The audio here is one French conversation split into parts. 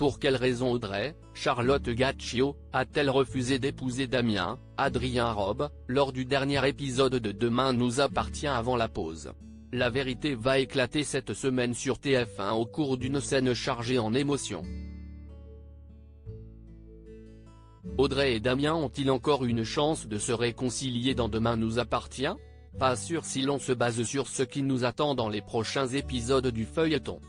pour quelle raison Audrey, Charlotte Gaccio, a-t-elle refusé d'épouser Damien, Adrien Robe, lors du dernier épisode de Demain nous appartient avant la pause? La vérité va éclater cette semaine sur TF1 au cours d'une scène chargée en émotions. Audrey et Damien ont-ils encore une chance de se réconcilier dans Demain nous appartient? Pas sûr si l'on se base sur ce qui nous attend dans les prochains épisodes du feuilleton.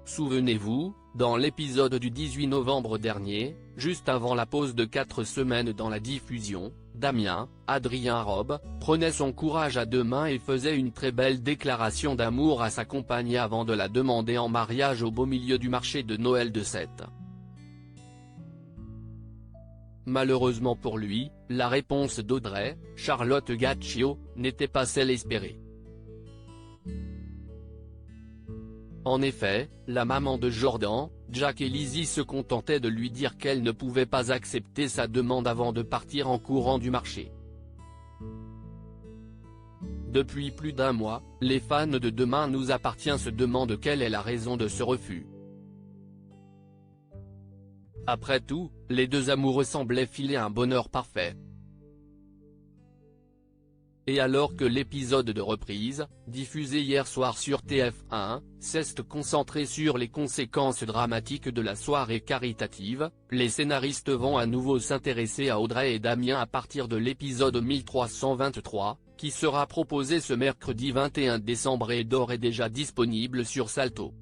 Souvenez-vous, dans l'épisode du 18 novembre dernier, juste avant la pause de 4 semaines dans la diffusion, Damien, Adrien Robe, prenait son courage à deux mains et faisait une très belle déclaration d'amour à sa compagne avant de la demander en mariage au beau milieu du marché de Noël de Sète. Malheureusement pour lui, la réponse d'Audrey, Charlotte Gaccio, n'était pas celle espérée. En effet, la maman de Jordan, Jack et Lizzie se contentaient de lui dire qu'elle ne pouvait pas accepter sa demande avant de partir en courant du marché. Depuis plus d'un mois, les fans de Demain nous appartient se demandent quelle est la raison de ce refus. Après tout, les deux amoureux semblaient filer un bonheur parfait. Et alors que l'épisode de reprise, diffusé hier soir sur TF1, s'est concentré sur les conséquences dramatiques de la soirée caritative, les scénaristes vont à nouveau s'intéresser à Audrey et Damien à partir de l'épisode 1323, qui sera proposé ce mercredi 21 décembre et d'ores et déjà disponible sur Salto.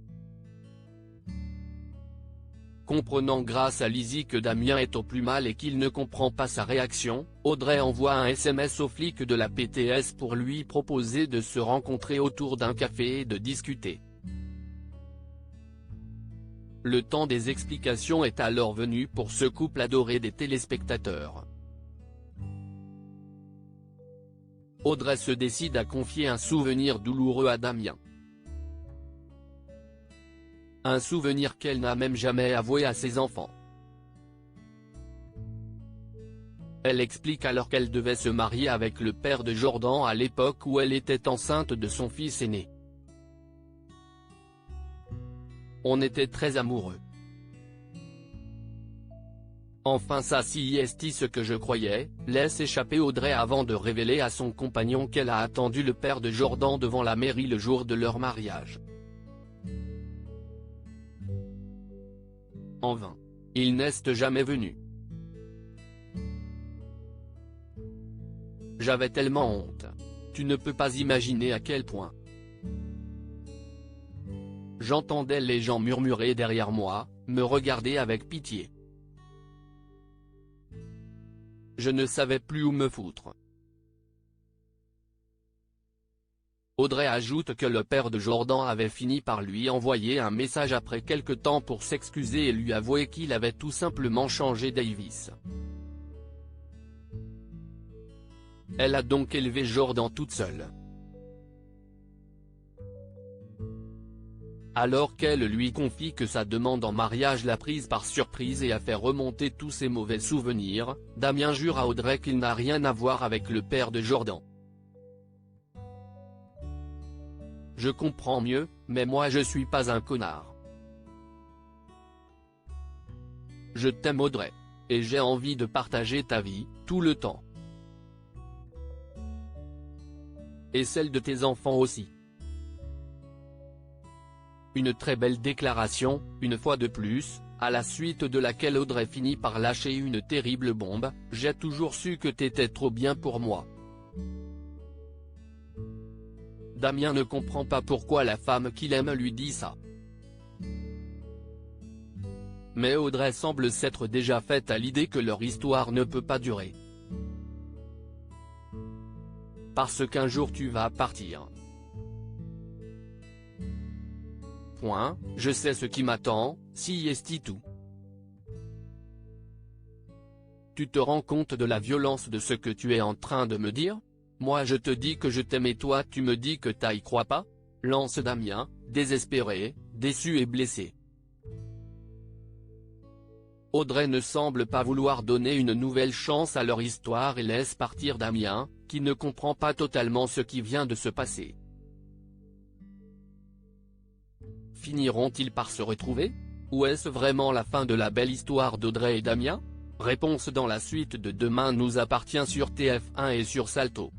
Comprenant grâce à Lizzie que Damien est au plus mal et qu'il ne comprend pas sa réaction, Audrey envoie un SMS au flic de la PTS pour lui proposer de se rencontrer autour d'un café et de discuter. Le temps des explications est alors venu pour ce couple adoré des téléspectateurs. Audrey se décide à confier un souvenir douloureux à Damien. Un souvenir qu'elle n'a même jamais avoué à ses enfants. Elle explique alors qu'elle devait se marier avec le père de Jordan à l'époque où elle était enceinte de son fils aîné. On était très amoureux. Enfin ça si est ce que je croyais, laisse échapper Audrey avant de révéler à son compagnon qu'elle a attendu le père de Jordan devant la mairie le jour de leur mariage. En vain. Il n'est jamais venu. J'avais tellement honte. Tu ne peux pas imaginer à quel point. J'entendais les gens murmurer derrière moi, me regarder avec pitié. Je ne savais plus où me foutre. Audrey ajoute que le père de Jordan avait fini par lui envoyer un message après quelque temps pour s'excuser et lui avouer qu'il avait tout simplement changé Davis. Elle a donc élevé Jordan toute seule. Alors qu'elle lui confie que sa demande en mariage l'a prise par surprise et a fait remonter tous ses mauvais souvenirs, Damien jure à Audrey qu'il n'a rien à voir avec le père de Jordan. Je comprends mieux, mais moi je suis pas un connard. Je t'aime Audrey. Et j'ai envie de partager ta vie, tout le temps. Et celle de tes enfants aussi. Une très belle déclaration, une fois de plus, à la suite de laquelle Audrey finit par lâcher une terrible bombe, j'ai toujours su que t'étais trop bien pour moi. Damien ne comprend pas pourquoi la femme qu'il aime lui dit ça. Mais Audrey semble s'être déjà faite à l'idée que leur histoire ne peut pas durer. Parce qu'un jour tu vas partir. Point, je sais ce qui m'attend, si est tout. Tu te rends compte de la violence de ce que tu es en train de me dire? Moi je te dis que je t'aime et toi tu me dis que t'y crois pas? Lance Damien, désespéré, déçu et blessé. Audrey ne semble pas vouloir donner une nouvelle chance à leur histoire et laisse partir Damien, qui ne comprend pas totalement ce qui vient de se passer. Finiront-ils par se retrouver? Ou est-ce vraiment la fin de la belle histoire d'Audrey et Damien? Réponse dans la suite de Demain nous appartient sur TF1 et sur Salto.